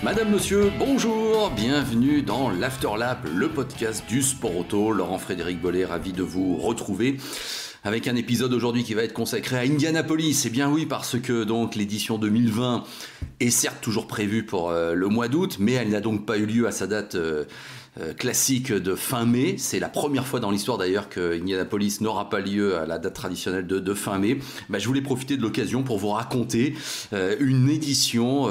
Madame, monsieur, bonjour, bienvenue dans l'Afterlap, le podcast du sport auto. Laurent-Frédéric Bollet, ravi de vous retrouver avec un épisode aujourd'hui qui va être consacré à Indianapolis. Eh bien oui, parce que donc l'édition 2020 est certes toujours prévue pour le mois d'août, mais elle n'a donc pas eu lieu à sa date classique de fin mai. C'est la première fois dans l'histoire d'ailleurs que Indianapolis n'aura pas lieu à la date traditionnelle de fin mai. Je voulais profiter de l'occasion pour vous raconter une édition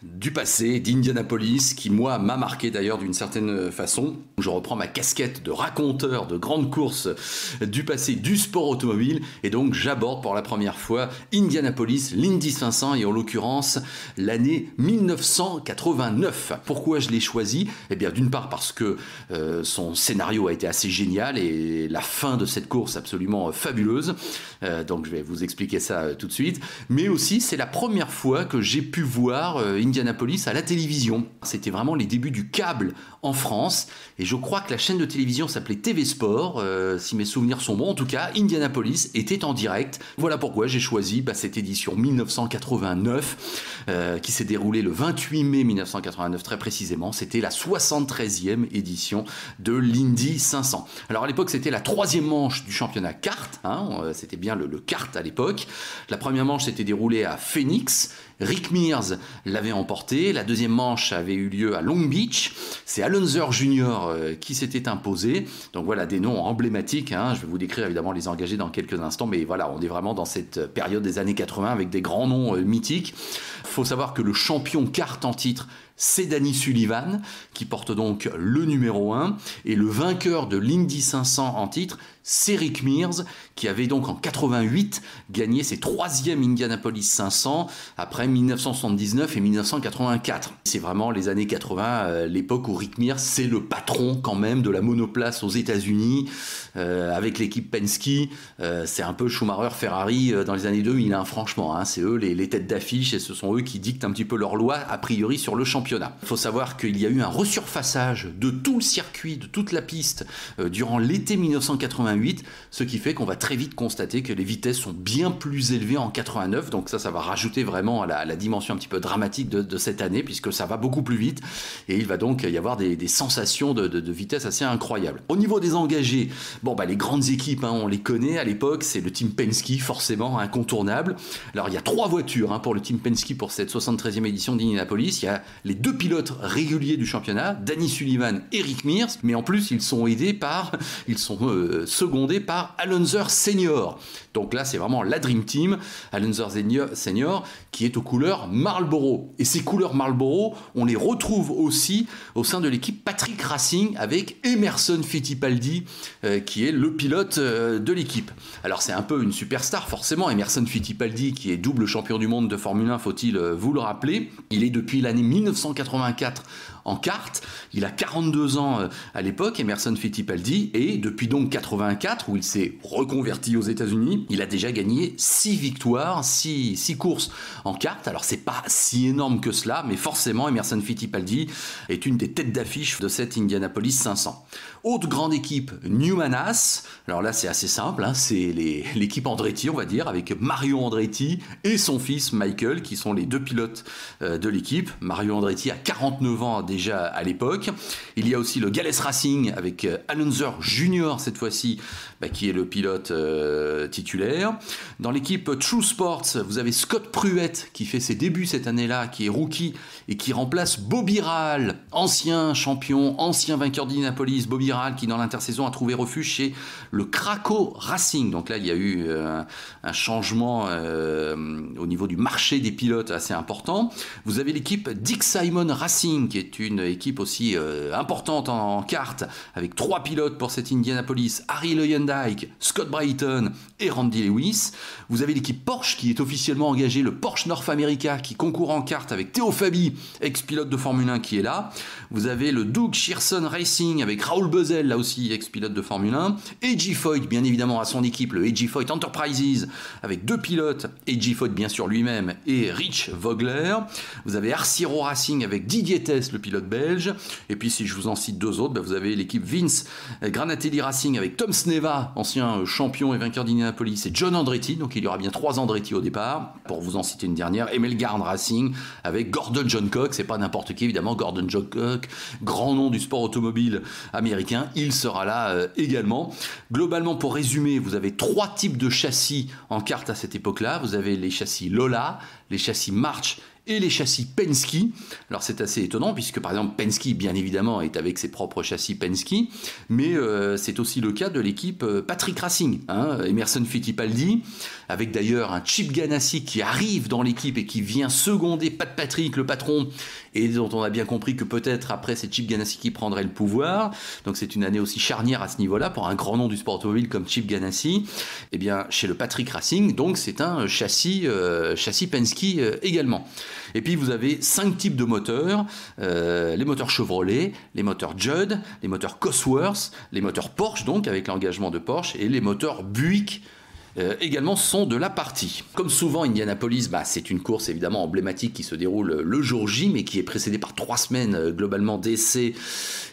du passé d'Indianapolis qui moi m'a marqué d'ailleurs d'une certaine façon. Je reprends ma casquette de raconteur de grandes courses du passé du sport automobile et donc j'aborde pour la première fois Indianapolis, l'Indy 500 et en l'occurrence l'année 1989. Pourquoi je l'ai choisi ? Eh bien d'une part parce que son scénario a été assez génial et la fin de cette course absolument fabuleuse. Donc je vais vous expliquer ça tout de suite. Mais aussi c'est la première fois que j'ai pu voir Indianapolis à la télévision. C'était vraiment les débuts du câble en France et je crois que la chaîne de télévision s'appelait TV Sport, si mes souvenirs sont bons. En tout cas, Indianapolis était en direct. Voilà pourquoi j'ai choisi cette édition 1989 qui s'est déroulée le 28 mai 1989 très précisément. C'était la 73e édition de l'Indy 500. Alors à l'époque, c'était la 3e manche du championnat kart. C'était bien le kart à l'époque. La première manche s'était déroulée à Phoenix. Rick Mears l'avait emporté. La deuxième manche avait eu lieu à Long Beach. C'est Alonso Jr. Qui s'était imposé. Donc voilà des noms emblématiques. Je vais vous décrire évidemment les engagés dans quelques instants. Mais voilà, on est vraiment dans cette période des années 80 avec des grands noms mythiques. Il faut savoir que le champion kart en titre, c'est Danny Sullivan qui porte donc le numéro 1 et le vainqueur de l'Indy 500 en titre, c'est Rick Mears qui avait donc en 88 gagné ses 3e Indianapolis 500 après 1979 et 1984. C'est vraiment les années 80, l'époque où Rick Mears c'est le patron quand même de la monoplace aux États-Unis avec l'équipe Penske. C'est un peu Schumacher, Ferrari dans les années 2000, franchement. C'est eux les têtes d'affiche et ce sont eux qui dictent un petit peu leur loi a priori sur le championnat. Il faut savoir qu'il y a eu un resurfaçage de tout le circuit, de toute la piste durant l'été 1988, ce qui fait qu'on va très vite constater que les vitesses sont bien plus élevées en 89, donc ça va rajouter vraiment à la dimension un petit peu dramatique de cette année, puisque ça va beaucoup plus vite, et il va donc y avoir des sensations de vitesse assez incroyables. Au niveau des engagés, les grandes équipes, on les connaît à l'époque, c'est le team Penske, forcément incontournable. Alors il y a 3 voitures pour le team Penske pour cette 73e édition d'Indianapolis. Il y a les 2 pilotes réguliers du championnat, Danny Sullivan et Rick Mears, mais en plus ils sont secondés par Alonso Senior. Donc là c'est vraiment la Dream Team, Alonso Senior qui est aux couleurs Marlboro. Et ces couleurs Marlboro, on les retrouve aussi au sein de l'équipe Patrick Racing avec Emerson Fittipaldi qui est le pilote de l'équipe. Alors c'est un peu une superstar forcément, Emerson Fittipaldi qui est double champion du monde de Formule 1, faut-il vous le rappeler. Il est depuis l'année 1984 en kart, il a 42 ans à l'époque, Emerson Fittipaldi, et depuis donc 84 où il s'est reconverti aux États-Unis, il a déjà gagné 6 victoires, 6 courses en kart. Alors c'est pas si énorme que cela, mais forcément Emerson Fittipaldi est une des têtes d'affiche de cette Indianapolis 500. Autre grande équipe, Newman Haas. Alors là c'est assez simple, c'est l'équipe Andretti on va dire, avec Mario Andretti et son fils Michael qui sont les 2 pilotes de l'équipe. Mario Andretti a 49 ans déjà à l'époque. Il y a aussi le Gales Racing avec Alonso Jr. cette fois-ci, qui est le pilote titulaire. Dans l'équipe True Sports, vous avez Scott Pruett qui fait ses débuts cette année-là, qui est rookie et qui remplace Bobby Rahal, ancien champion, ancien vainqueur d'Indianapolis. Bobby Rahal qui dans l'intersaison a trouvé refuge chez le Krakow Racing. Donc là il y a eu un changement au niveau du marché des pilotes assez important. Vous avez l'équipe Dixie Simon Racing, qui est une équipe aussi importante en kart, avec 3 pilotes pour cette Indianapolis, Harry Leyendijk, Scott Brayton et Randy Lewis. Vous avez l'équipe Porsche qui est officiellement engagée, le Porsche North America, qui concourt en kart avec Theo Fabi, ex-pilote de Formule 1 qui est là. Vous avez le Doug Shearson Racing avec Raoul Bezel, là aussi ex-pilote de Formule 1. AJ Foyt, bien évidemment, à son équipe, le AJ Foyt Enterprises, avec 2 pilotes, AJ Foyt bien sûr lui-même et Rich Vogler. Vous avez Arciro Racing avec Didier Tess, le pilote belge. Et puis si je vous en cite 2 autres, vous avez l'équipe Vince Granatelli Racing avec Tom Sneva, ancien champion et vainqueur d'Indianapolis, et John Andretti, donc il y aura bien 3 Andretti au départ. Pour vous en citer une dernière, Emil Garn Racing avec Gordon John Cock, c'est pas n'importe qui évidemment, Gordon John Cock, grand nom du sport automobile américain, il sera là également. Globalement, pour résumer, vous avez 3 types de châssis en kart à cette époque-là. Vous avez les châssis Lola, les châssis March et les châssis Penske. Alors c'est assez étonnant puisque par exemple Penske bien évidemment est avec ses propres châssis Penske, mais c'est aussi le cas de l'équipe Patrick Racing, Emerson Fittipaldi, avec d'ailleurs un Chip Ganassi qui arrive dans l'équipe et qui vient seconder Pat Patrick, le patron, et dont on a bien compris que peut-être après c'est Chip Ganassi qui prendrait le pouvoir. Donc c'est une année aussi charnière à ce niveau-là pour un grand nom du sport automobile comme Chip Ganassi. Et bien chez le Patrick Racing, donc c'est un châssis Penske également. Et puis vous avez 5 types de moteurs, les moteurs Chevrolet, les moteurs Judd, les moteurs Cosworth, les moteurs Porsche, donc avec l'engagement de Porsche, et les moteurs Buick également sont de la partie. Comme souvent, Indianapolis, c'est une course évidemment emblématique qui se déroule le jour J, mais qui est précédée par 3 semaines globalement d'essais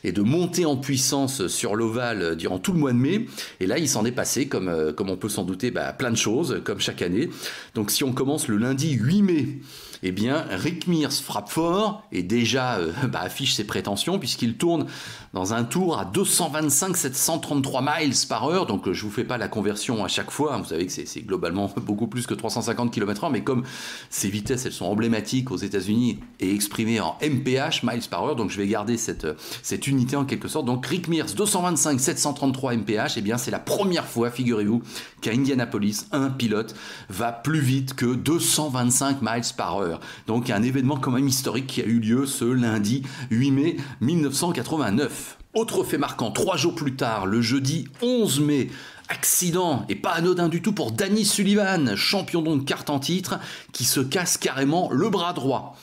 et de montée en puissance sur l'ovale durant tout le mois de mai. Et là, il s'en est passé, comme on peut s'en douter, plein de choses, comme chaque année. Donc si on commence le lundi 8 mai, eh bien, Rick Mears frappe fort et déjà affiche ses prétentions puisqu'il tourne dans un tour à 225 733 miles par heure. Donc, je ne vous fais pas la conversion à chaque fois. Vous savez que c'est globalement beaucoup plus que 350 km/h. Mais comme ces vitesses, elles sont emblématiques aux États-Unis et exprimées en mph, miles par heure, donc je vais garder cette unité en quelque sorte. Donc, Rick Mears, 225 733 mph, eh bien, c'est la première fois, figurez-vous, qu'à Indianapolis, un pilote va plus vite que 225 miles par heure. Donc un événement quand même historique qui a eu lieu ce lundi 8 mai 1989. Autre fait marquant, 3 jours plus tard, le jeudi 11 mai, accident, et pas anodin du tout pour Danny Sullivan, champion donc de kart en titre, qui se casse carrément le bras droit.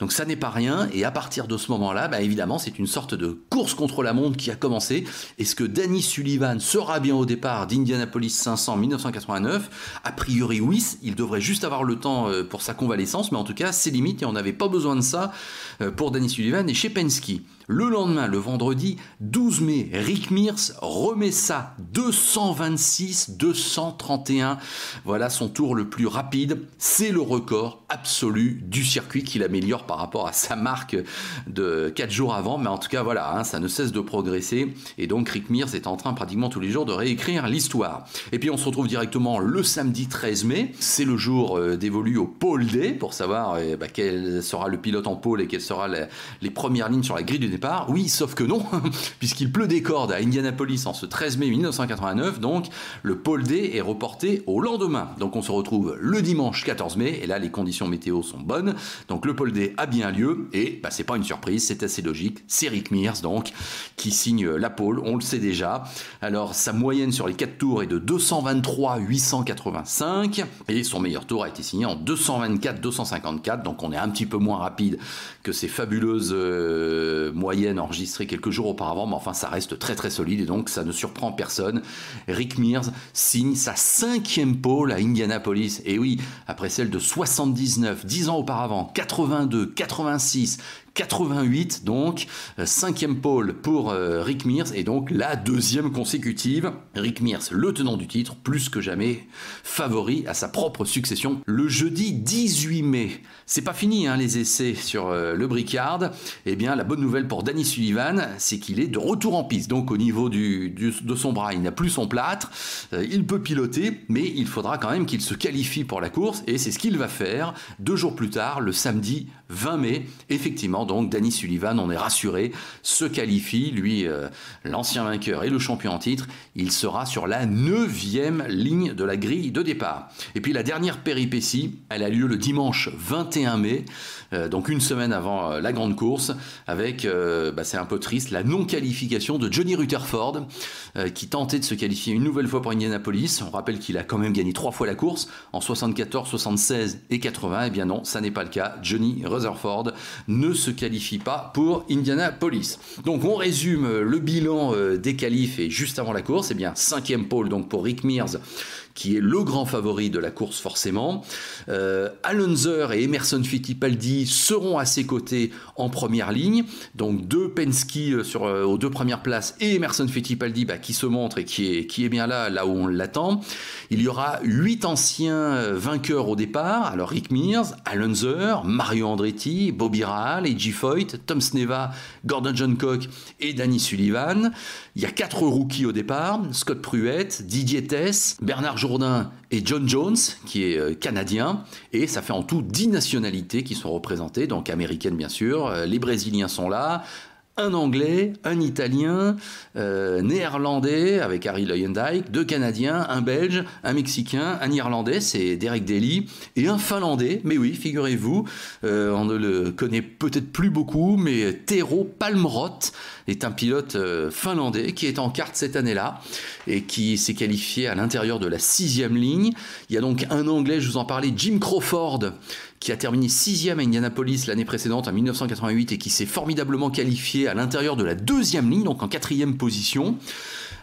Donc ça n'est pas rien, et à partir de ce moment-là, évidemment, c'est une sorte de course contre la montre qui a commencé. Est-ce que Danny Sullivan sera bien au départ d'Indianapolis 500 1989 ? A priori oui, il devrait juste avoir le temps pour sa convalescence, mais en tout cas, c'est limite, et on n'avait pas besoin de ça pour Danny Sullivan et chez Penske. Le lendemain, le vendredi 12 mai, Rick Mears remet ça 226-231. Voilà son tour le plus rapide. C'est le record absolu du circuit qu'il améliore par rapport à sa marque de 4 jours avant. Mais en tout cas, voilà, ça ne cesse de progresser. Et donc, Rick Mears est en train pratiquement tous les jours de réécrire l'histoire. Et puis, on se retrouve directement le samedi 13 mai. C'est le jour dévolu au Pole Day pour savoir quel sera le pilote en pole et quelles seront les premières lignes sur la grille du départ. Oui, sauf que non, puisqu'il pleut des cordes à Indianapolis en ce 13 mai 1989, donc le Pole Day est reporté au lendemain. Donc on se retrouve le dimanche 14 mai, et là les conditions météo sont bonnes, donc le Pole Day a bien lieu, et c'est pas une surprise, c'est assez logique, c'est Rick Mears donc, qui signe la pole, on le sait déjà. Alors sa moyenne sur les 4 tours est de 223,885, et son meilleur tour a été signé en 224,254, donc on est un petit peu moins rapide que ces fabuleuses moyennes enregistrées quelques jours auparavant, mais enfin ça reste très très solide et donc ça ne surprend personne. Rick Mears signe sa 5e pole à Indianapolis, et oui, après celle de 79 10 ans auparavant, 82, 86, 88, donc 5e pole pour Rick Mears, et donc la 2e consécutive. Rick Mears, le tenant du titre, plus que jamais favori à sa propre succession. Le jeudi 18 mai, c'est pas fini les essais sur le Brickyard. Eh bien la bonne nouvelle pour Danny Sullivan, c'est qu'il est de retour en piste, donc au niveau de son bras, il n'a plus son plâtre, il peut piloter, mais il faudra quand même qu'il se qualifie pour la course, et c'est ce qu'il va faire 2 jours plus tard, le samedi 20 mai. Effectivement, donc, Danny Sullivan, on est rassuré, se qualifie. Lui, l'ancien vainqueur et le champion en titre, il sera sur la 9e ligne de la grille de départ. Et puis la dernière péripétie, elle a lieu le dimanche 21 mai, donc une semaine avant la grande course, avec, c'est un peu triste, la non-qualification de Johnny Rutherford, qui tentait de se qualifier une nouvelle fois pour Indianapolis. On rappelle qu'il a quand même gagné 3 fois la course, en 74, 76 et 80. Eh bien non, ça n'est pas le cas. Johnny Rutherford ne se qualifie pas pour Indianapolis. Donc on résume le bilan des qualifs et juste avant la course. Eh bien 5e pole donc pour Rick Mears, qui est le grand favori de la course forcément. Alonso et Emerson Fittipaldi seront à ses côtés en première ligne. Donc 2 Penske aux 2 premières places et Emerson Fittipaldi qui se montre et qui est bien là où on l'attend. Il y aura 8 anciens vainqueurs au départ. Alors Rick Mears, Alonso, Mario Andretti, Bobby Rahal, A.J. Foyt, Tom Sneva, Gordon Johncock et Danny Sullivan. Il y a 4 rookies au départ, Scott Pruett, Didier Tess, Bernard Jourdain et John Jones, qui est canadien. Et ça fait en tout 10 nationalités qui sont représentées, donc américaines bien sûr. Les Brésiliens sont là. Un Anglais, un Italien, néerlandais avec Harry Luyendijk, 2 Canadiens, un Belge, un Mexicain, un Irlandais, c'est Derek Daly, et un Finlandais, mais oui, figurez-vous, on ne le connaît peut-être plus beaucoup, mais Tero Palmroth est un pilote finlandais qui est en kart cette année-là et qui s'est qualifié à l'intérieur de la 6e ligne. Il y a donc un Anglais, je vous en parlais, Jim Crawford, qui a terminé 6e à Indianapolis l'année précédente, en 1988, et qui s'est formidablement qualifié à l'intérieur de la 2e ligne, donc en 4e position.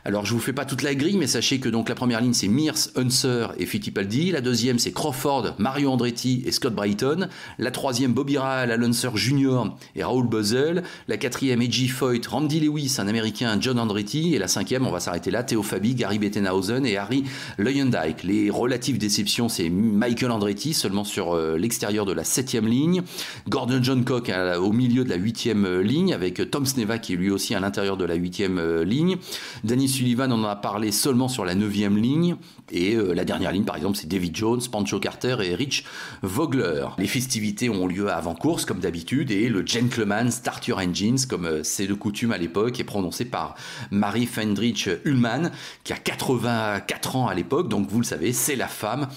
Alors je vous fais pas toute la grille, mais sachez que donc la première ligne c'est Mears, Unser et Fittipaldi, la 2e c'est Crawford, Mario Andretti et Scott Brayton, la 3e Bobby Rahal, Al Unser Jr. et Raoul Boesel, la 4e A.J. Foyt, Randy Lewis, un Américain, John Andretti, et la 5e, on va s'arrêter là, Theo Fabi, Gary Bettenhausen et Harry Luyendijk. Les relatives déceptions, c'est Michael Andretti seulement sur l'extérieur de la 7e ligne, Gordon Johncock au milieu de la 8e ligne avec Tom Sneva qui est lui aussi à l'intérieur de la 8e ligne, Danny Sullivan en a parlé seulement sur la 9e ligne. Et la dernière ligne, par exemple, c'est David Jones, Pancho Carter et Rich Vogler. Les festivités ont lieu avant course, comme d'habitude, et le gentleman Start Your Engines, comme c'est de coutume à l'époque, est prononcé par Mary Fendrich Ullman, qui a 84 ans à l'époque. Donc, vous le savez, c'est la femme,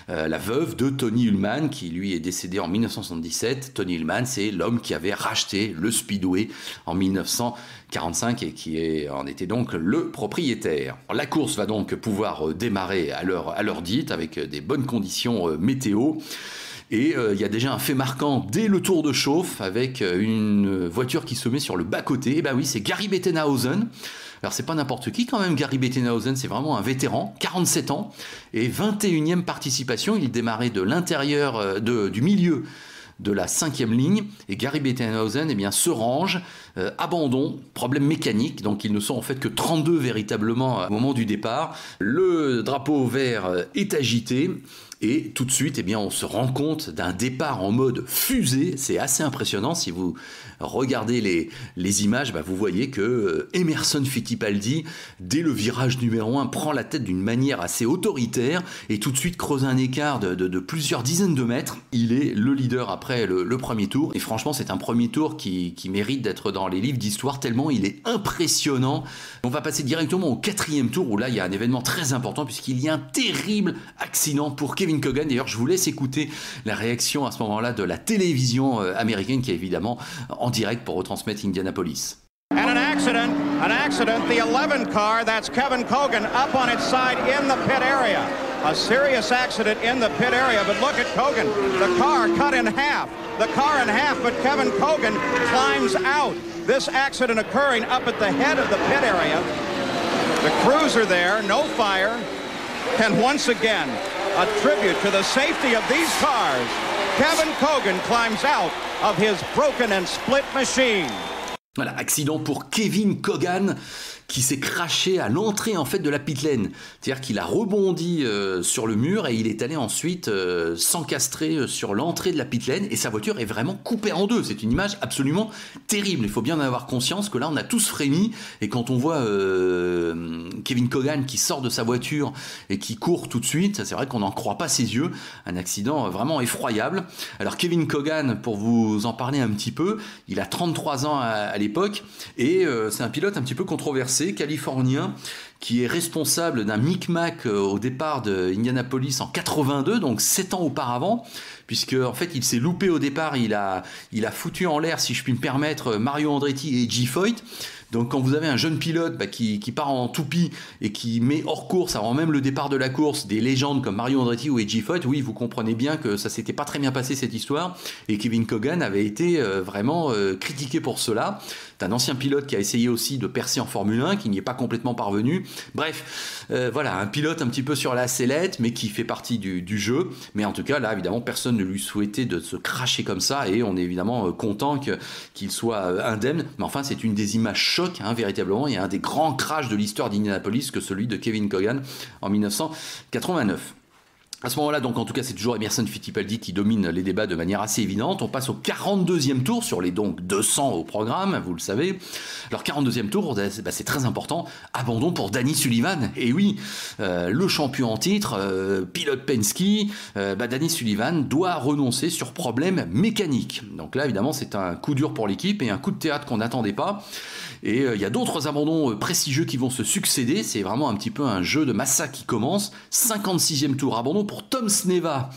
la veuve de Tony Ullman, qui lui est décédé en 1977. Tony Ullman, c'est l'homme qui avait racheté le Speedway en 1945 et qui en était donc le propriétaire. La course va donc pouvoir démarrer à l'heure dite avec des bonnes conditions météo. Et il y a déjà un fait marquant dès le tour de chauffe avec une voiture qui se met sur le bas-côté. Et ben oui, c'est Gary Bettenhausen. Alors c'est pas n'importe qui quand même, Gary Bettenhausen, c'est vraiment un vétéran, 47 ans et 21e participation. Il démarrait de l'intérieur du milieu de la 5e ligne, et Gary Bettenhausen se range, abandon, problème mécanique, donc ils ne sont en fait que 32 véritablement au moment du départ. Le drapeau vert est agité, et tout de suite, on se rend compte d'un départ en mode fusée. C'est assez impressionnant. Si vous regardez les images, vous voyez que Emerson Fittipaldi, dès le virage numéro 1, prend la tête d'une manière assez autoritaire et tout de suite creuse un écart de plusieurs dizaines de mètres. Il est le leader après le premier tour. Et franchement, c'est un premier tour qui mérite d'être dans les livres d'histoire tellement il est impressionnant. On va passer directement au 4e tour où là, il y a un événement très important puisqu'il y a un terrible accident pour Kevin Kogan. D'ailleurs, je vous laisse écouter la réaction à ce moment-là de la télévision américaine qui est évidemment en direct pour retransmettre Indianapolis. And an accident, the 11 car, that's Kevin Kogan up on its side in the pit area. A serious accident in the pit area, but look at Kogan, the car cut in half. The car in half, but Kevin Kogan climbs out. This accident occurring up at the head of the pit area. The crews are there, no fire, and once again, a tribute to the safety of these cars. Kevin Kogan climbs out of his broken and split machine. Voilà, accident pour Kevin Kogan qui s'est craché à l'entrée en fait de la pit lane. C'est-à-dire qu'il a rebondi sur le mur et il est allé ensuite s'encastrer sur l'entrée de la pit lane et sa voiture est vraiment coupée en deux. C'est une image absolument terrible. Il faut bien en avoir conscience que là on a tous frémi et quand on voit Kevin Keoghane qui sort de sa voiture et qui court tout de suite, c'est vrai qu'on n'en croit pas ses yeux. Un accident vraiment effroyable. Alors Kevin Keoghane, pour vous en parler un petit peu, il a 33 ans à l'époque et c'est un pilote un petit peu controversé, californien, qui est responsable d'un micmac au départ de Indianapolis en 82, donc 7 ans auparavant, puisque en fait il s'est loupé au départ, il a foutu en l'air, si je puis me permettre, Mario Andretti et J. Foyt. Donc quand vous avez un jeune pilote qui part en toupie et qui met hors course avant même le départ de la course des légendes comme Mario Andretti ou J. Foyt, oui, vous comprenez bien que ça s'était pas très bien passé cette histoire et Kevin Keoghane avait été vraiment critiqué pour cela. C'est un ancien pilote qui a essayé aussi de percer en Formule 1, qui n'y est pas complètement parvenu. Bref, voilà, un pilote un petit peu sur la sellette, mais qui fait partie du jeu. Mais en tout cas, là, évidemment, personne ne lui souhaitait de se cracher comme ça et on est évidemment content qu'il soit indemne. Mais enfin, c'est une des images choc, véritablement. Il y a un des grands crashs de l'histoire d'Indianapolis que celui de Kevin Keoghane en 1989. À ce moment-là, donc en tout cas, c'est toujours Emerson Fittipaldi qui domine les débats de manière assez évidente. On passe au 42e tour sur les donc 200 au programme, vous le savez. Alors 42e tour, c'est très important. Abandon pour Danny Sullivan. Et oui, le champion en titre, pilote Penske, Danny Sullivan doit renoncer sur problème mécanique. Donc là, évidemment, c'est un coup dur pour l'équipe et un coup de théâtre qu'on n'attendait pas. Et il y a d'autres abandons prestigieux qui vont se succéder. C'est vraiment un petit peu un jeu de massacre qui commence. 56e tour, abandon pour Tom Sneva.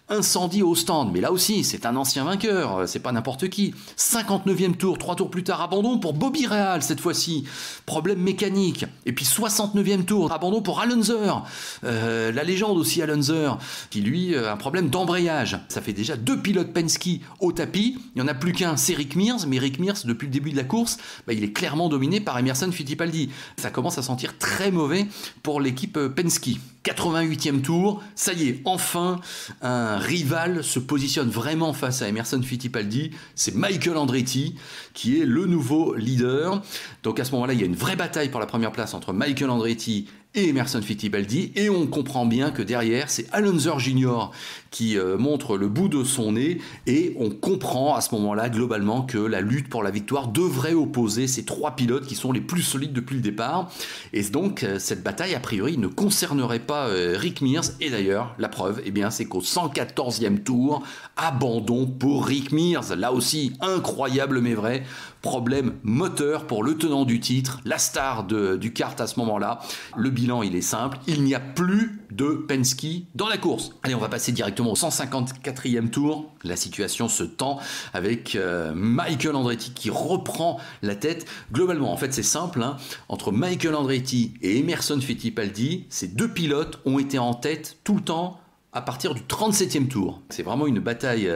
Incendie au stand, mais là aussi, c'est un ancien vainqueur, c'est pas n'importe qui. 59e tour, 3 tours plus tard, abandon pour Bobby Rahal, cette fois-ci. Problème mécanique. Et puis 69e tour, abandon pour Al Unser. La légende aussi, Al Unser, qui lui a un problème d'embrayage. Ça fait déjà 2 pilotes Penske au tapis. Il n'y en a plus qu'un, c'est Rick Mears. Mais Rick Mears, depuis le début de la course, il est clairement dominé par Emerson Fittipaldi. Ça commence à sentir très mauvais pour l'équipe Penske. 88e tour, ça y est, enfin, un rival se positionne vraiment face à Emerson Fittipaldi, c'est Michael Andretti qui est le nouveau leader. Donc à ce moment-là, il y a une vraie bataille pour la première place entre Michael Andretti et Emerson Fittipaldi, et on comprend bien que derrière, c'est Al Unser Jr. qui montre le bout de son nez, et on comprend à ce moment-là, globalement, que la lutte pour la victoire devrait opposer ces 3 pilotes qui sont les plus solides depuis le départ, et donc cette bataille, a priori, ne concernerait pas Rick Mears, et d'ailleurs, la preuve, c'est qu'au 114e tour, abandon pour Rick Mears, là aussi, incroyable mais vrai, problème moteur pour le tenant du titre, la star du kart à ce moment-là. Le bilan, il est simple, il n'y a plus de Penske dans la course. Allez, on va passer directement au 154e tour. La situation se tend avec Michael Andretti qui reprend la tête. Globalement, en fait, c'est simple, entre Michael Andretti et Emerson Fittipaldi, ces 2 pilotes ont été en tête tout le temps à partir du 37e tour. C'est vraiment une bataille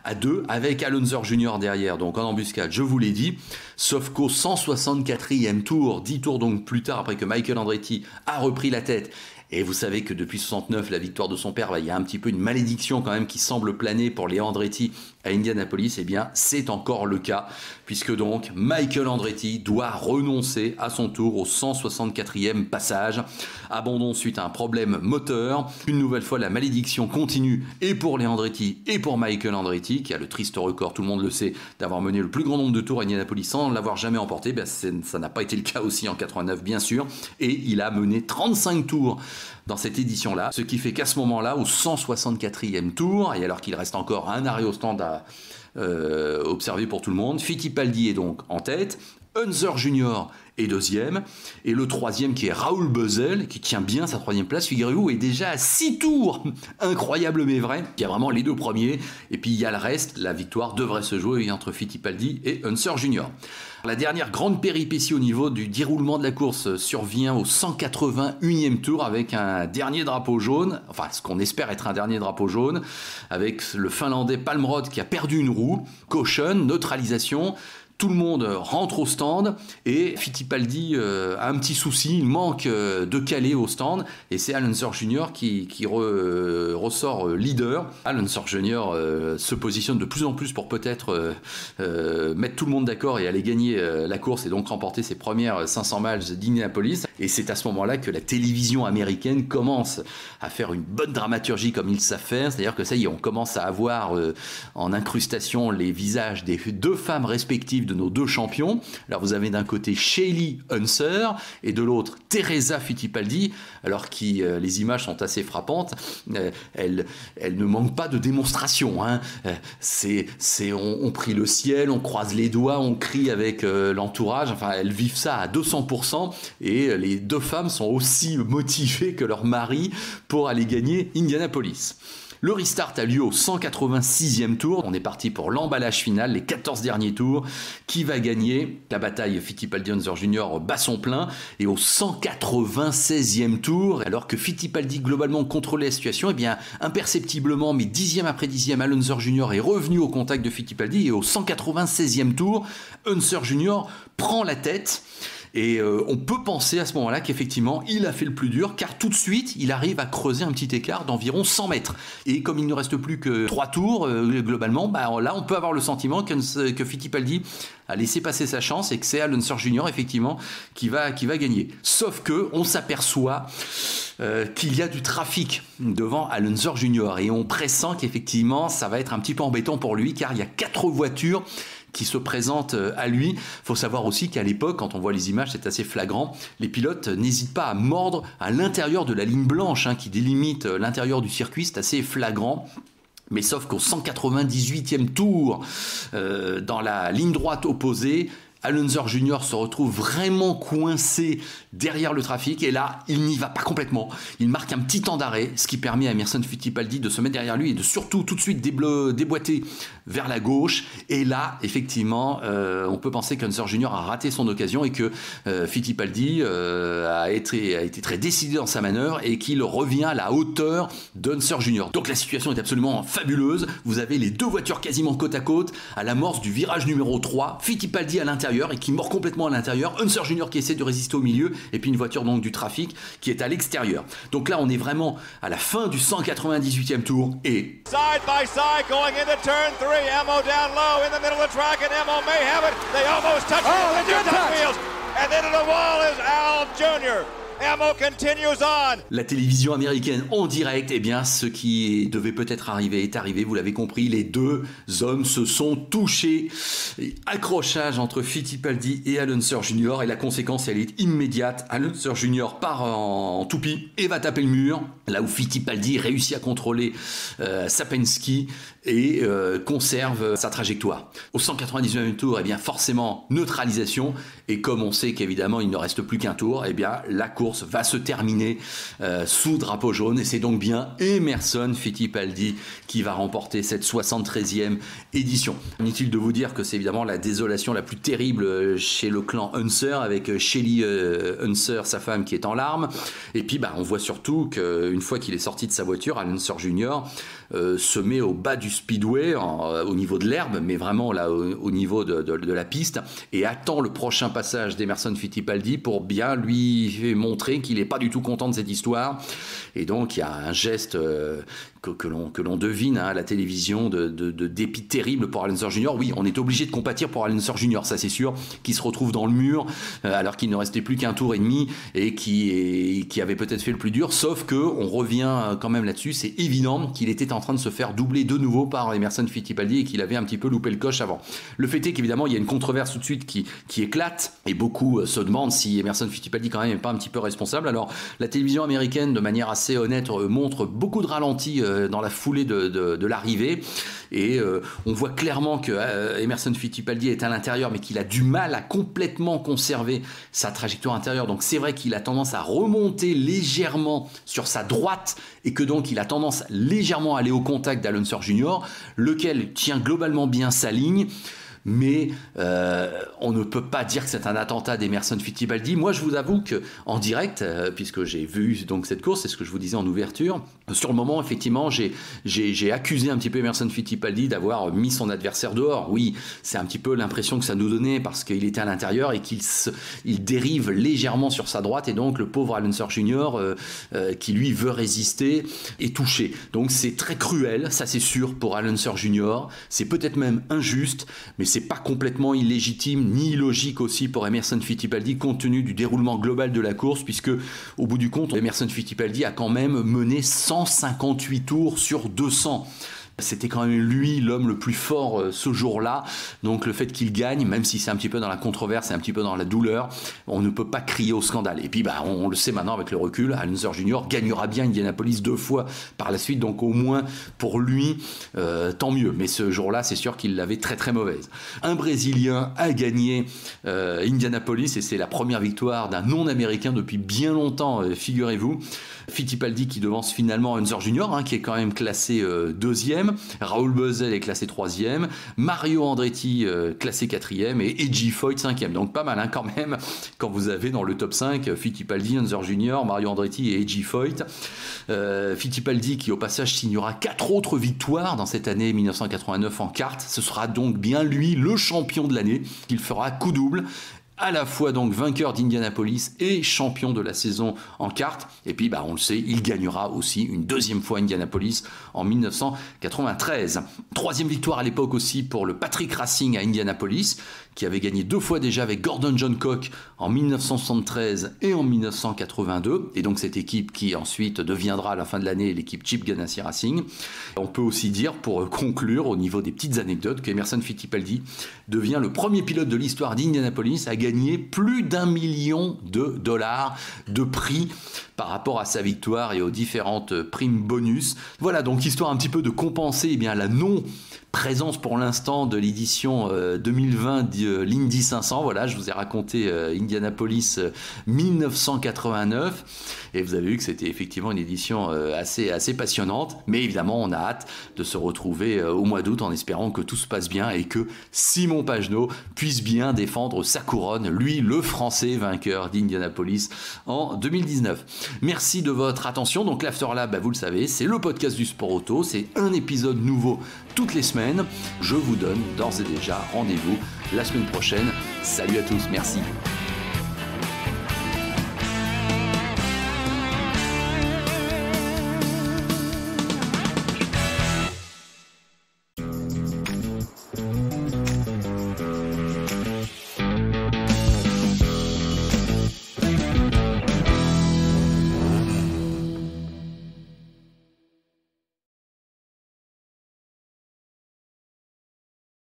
à 2 avec Al Unser Jr. derrière, donc en embuscade, je vous l'ai dit. Sauf qu'au 164e tour, 10 tours donc plus tard, après que Michael Andretti a repris la tête, et vous savez que depuis 69, la victoire de son père, il y a un petit peu une malédiction quand même qui semble planer pour les Andretti à Indianapolis, c'est encore le cas, puisque donc Michael Andretti doit renoncer à son tour au 164e passage. Abandon suite à un problème moteur. Une nouvelle fois, la malédiction continue, et pour les Andretti et pour Michael Andretti, qui a le triste record, tout le monde le sait, d'avoir mené le plus grand nombre de tours à Indianapolis sans l'avoir jamais emporté. Ça n'a pas été le cas aussi en 89, bien sûr, et il a mené 35 tours dans cette édition-là, ce qui fait qu'à ce moment-là, au 164e tour, et alors qu'il reste encore un arrêt au stand à observer pour tout le monde, Fittipaldi est donc en tête, Unser Jr. est 2e, et le 3e qui est Raoul Boesel, qui tient bien sa 3e place, figurez-vous, est déjà à 6 tours, incroyable mais vrai, il y a vraiment les 2 premiers, et puis il y a le reste, la victoire devrait se jouer entre Fittipaldi et Unser Jr. La dernière grande péripétie au niveau du déroulement de la course survient au 181e tour avec un dernier drapeau jaune, enfin ce qu'on espère être un dernier drapeau jaune, avec le Finlandais Palmrod qui a perdu une roue, caution, neutralisation. Tout le monde rentre au stand et Fittipaldi a un petit souci, il manque de caler au stand et c'est Al Unser Jr. qui ressort leader. Al Unser Jr. se positionne de plus en plus pour peut-être mettre tout le monde d'accord et aller gagner la course et donc remporter ses premières 500 miles d'Indianapolis. Et c'est à ce moment-là que la télévision américaine commence à faire une bonne dramaturgie comme ils savent faire, c'est-à-dire que ça y est, on commence à avoir en incrustation les visages des deux femmes respectives de nos deux champions. Alors vous avez d'un côté Shelly Unser et de l'autre Teresa Fittipaldi, alors qui les images sont assez frappantes. Elle ne manque pas de démonstration, hein. On prie le ciel, on croise les doigts, on crie avec l'entourage, enfin elles vivent ça à 200% et les deux femmes sont aussi motivées que leur mari pour aller gagner Indianapolis. Le restart a lieu au 186e tour. On est parti pour l'emballage final, les 14 derniers tours. Qui va gagner? La bataille Fittipaldi-Unser Jr. bat son plein. Et au 196e tour, alors que Fittipaldi globalement contrôlait la situation, eh bien, imperceptiblement, mais dixième après dixième, Al Unser Jr. est revenu au contact de Fittipaldi. Et au 196e tour, Unser Jr. prend la tête. Et on peut penser à ce moment-là qu'effectivement, il a fait le plus dur, car tout de suite, il arrive à creuser un petit écart d'environ 100 mètres. Et comme il ne reste plus que 3 tours, globalement, là, on peut avoir le sentiment que Fittipaldi a laissé passer sa chance et que c'est Al Unser Jr. effectivement qui va gagner. Sauf que on s'aperçoit qu'il y a du trafic devant Al Unser Jr. et on pressent qu'effectivement, ça va être un petit peu embêtant pour lui, car il y a 4 voitures qui se présente à lui. Il faut savoir aussi qu'à l'époque, quand on voit les images, c'est assez flagrant, les pilotes n'hésitent pas à mordre à l'intérieur de la ligne blanche qui délimite l'intérieur du circuit, c'est assez flagrant. Mais sauf qu'au 198e tour, dans la ligne droite opposée, Al Unser Jr. se retrouve vraiment coincé derrière le trafic et là, il n'y va pas complètement. Il marque un petit temps d'arrêt, ce qui permet à Emerson Fittipaldi de se mettre derrière lui et de surtout tout de suite déboîter vers la gauche. Et là, effectivement, on peut penser qu'Unser Jr. a raté son occasion et que Fittipaldi a été très décidé dans sa manœuvre et qu'il revient à la hauteur d'Unser Jr. Donc la situation est absolument fabuleuse. Vous avez les deux voitures quasiment côte à côte à l'amorce du virage numéro 3. Fittipaldi à l'intérieur et qui mord complètement à l'intérieur, Unser Jr. qui essaie de résister au milieu et puis une voiture donc du trafic qui est à l'extérieur. Donc là on est vraiment à la fin du 198e tour et side by side going into turn 3, Emo down low in the middle of the track and Emo may have it. They almost touch the wheels and then to the wall is Al Jr. Emo continues on. La télévision américaine en direct, eh bien, ce qui devait peut-être arriver est arrivé, vous l'avez compris, les deux hommes se sont touchés. Accrochage entre Fittipaldi et Al Unser Jr. et la conséquence, elle est immédiate. Al Unser Jr. part en toupie et va taper le mur, là où Fittipaldi réussit à contrôler sa Penske et conserve sa trajectoire. Au 199e tour, eh bien, forcément, neutralisation. Et comme on sait qu'évidemment, il ne reste plus qu'un tour, eh bien, la course va se terminer sous drapeau jaune. Et c'est donc bien Emerson Fittipaldi qui va remporter cette 73e édition. Inutile de vous dire que c'est évidemment la désolation la plus terrible chez le clan Unser, avec Shelly Unser, sa femme, qui est en larmes. Et puis, on voit surtout qu'une fois qu'il est sorti de sa voiture, Al Unser Jr. Se met au bas du speedway, au niveau de l'herbe, mais vraiment là au niveau de la piste, et attend le prochain passage d'Emerson Fittipaldi pour bien lui montrer qu'il n'est pas du tout content de cette histoire. Et donc il y a un geste que l'on devine à la télévision de dépit terrible pour Al Unser Jr. Oui, on est obligé de compatir pour Al Unser Jr., ça c'est sûr, qui se retrouve dans le mur alors qu'il ne restait plus qu'un tour et demi et qui avait peut-être fait le plus dur, sauf que on revient quand même là-dessus, c'est évident qu'il était en train de se faire doubler de nouveau par Emerson Fittipaldi et qu'il avait un petit peu loupé le coche avant. Le fait est qu'évidemment il y a une controverse tout de suite qui éclate et beaucoup se demandent si Emerson Fittipaldi quand même n'est pas un petit peu responsable. Alors la télévision américaine, de manière assez honnête, montre beaucoup de ralentis dans la foulée de l'arrivée et on voit clairement que Emerson Fittipaldi est à l'intérieur mais qu'il a du mal à complètement conserver sa trajectoire intérieure. Donc c'est vrai qu'il a tendance à remonter légèrement sur sa droite et que donc il a tendance légèrement à aller au contact d'Al Unser Jr., lequel tient globalement bien sa ligne. Mais on ne peut pas dire que c'est un attentat d'Emerson Fittipaldi. Moi, je vous avoue qu'en direct, puisque j'ai vu donc cette course, c'est ce que je vous disais en ouverture, Sur le moment, effectivement, j'ai accusé un petit peu Emerson Fittipaldi d'avoir mis son adversaire dehors. Oui, c'est un petit peu l'impression que ça nous donnait parce qu'il était à l'intérieur et qu'il dérive légèrement sur sa droite et donc le pauvre Al Unser Jr. Qui lui veut résister est touché. Donc c'est très cruel, ça c'est sûr pour Al Unser Jr. C'est peut-être même injuste, mais c'est pas complètement illégitime ni illogique aussi pour Emerson Fittipaldi compte tenu du déroulement global de la course puisque au bout du compte, Emerson Fittipaldi a quand même mené 158 tours sur 200. C'était quand même lui l'homme le plus fort ce jour-là, donc le fait qu'il gagne, même si c'est un petit peu dans la controverse et un petit peu dans la douleur, on ne peut pas crier au scandale. Et puis on le sait maintenant avec le recul, Al Unser Jr. gagnera bien Indianapolis 2 fois par la suite, donc au moins pour lui, tant mieux. Mais ce jour-là, c'est sûr qu'il l'avait très très mauvaise. Un Brésilien a gagné Indianapolis et c'est la première victoire d'un non-américain depuis bien longtemps, figurez-vous. Fittipaldi qui devance finalement Unser Jr., qui est quand même classé deuxième. Raoul Boesel est classé 3e, Mario Andretti classé 4e et Edgy Foyt 5e. Donc pas mal quand même quand vous avez dans le top 5 Fittipaldi, Unser Jr., Mario Andretti et Edgy Foyt. Fittipaldi qui au passage signera 4 autres victoires dans cette année 1989 en kart. Ce sera donc bien lui le champion de l'année. Il fera coup double. À la fois donc vainqueur d'Indianapolis et champion de la saison en kart. Et puis on le sait, il gagnera aussi une deuxième fois Indianapolis en 1993. Troisième victoire à l'époque aussi pour le Patrick Racing à Indianapolis, qui avait gagné 2 fois déjà avec Gordon Johncock en 1973 et en 1982. Et donc cette équipe qui ensuite deviendra à la fin de l'année l'équipe Chip Ganassi Racing. On peut aussi dire, pour conclure au niveau des petites anecdotes, qu'Emerson Fittipaldi devient le premier pilote de l'histoire d'Indianapolis à gagner plus d'1 million de dollars de prix par rapport à sa victoire et aux différentes primes bonus. Voilà, donc histoire un petit peu de compenser la non-présence pour l'instant de l'édition 2020 de l'Indy 500. Voilà, je vous ai raconté Indianapolis 1989 et vous avez vu que c'était effectivement une édition assez passionnante. Mais évidemment, on a hâte de se retrouver au mois d'août en espérant que tout se passe bien et que Simon Pagenaud puisse bien défendre sa couronne, lui le Français vainqueur d'Indianapolis en 2019. Merci de votre attention. Donc l'After Lab, vous le savez, c'est le podcast du sport auto. C'est un épisode nouveau toutes les semaines. Je vous donne d'ores et déjà rendez-vous la semaine prochaine. Salut à tous, merci.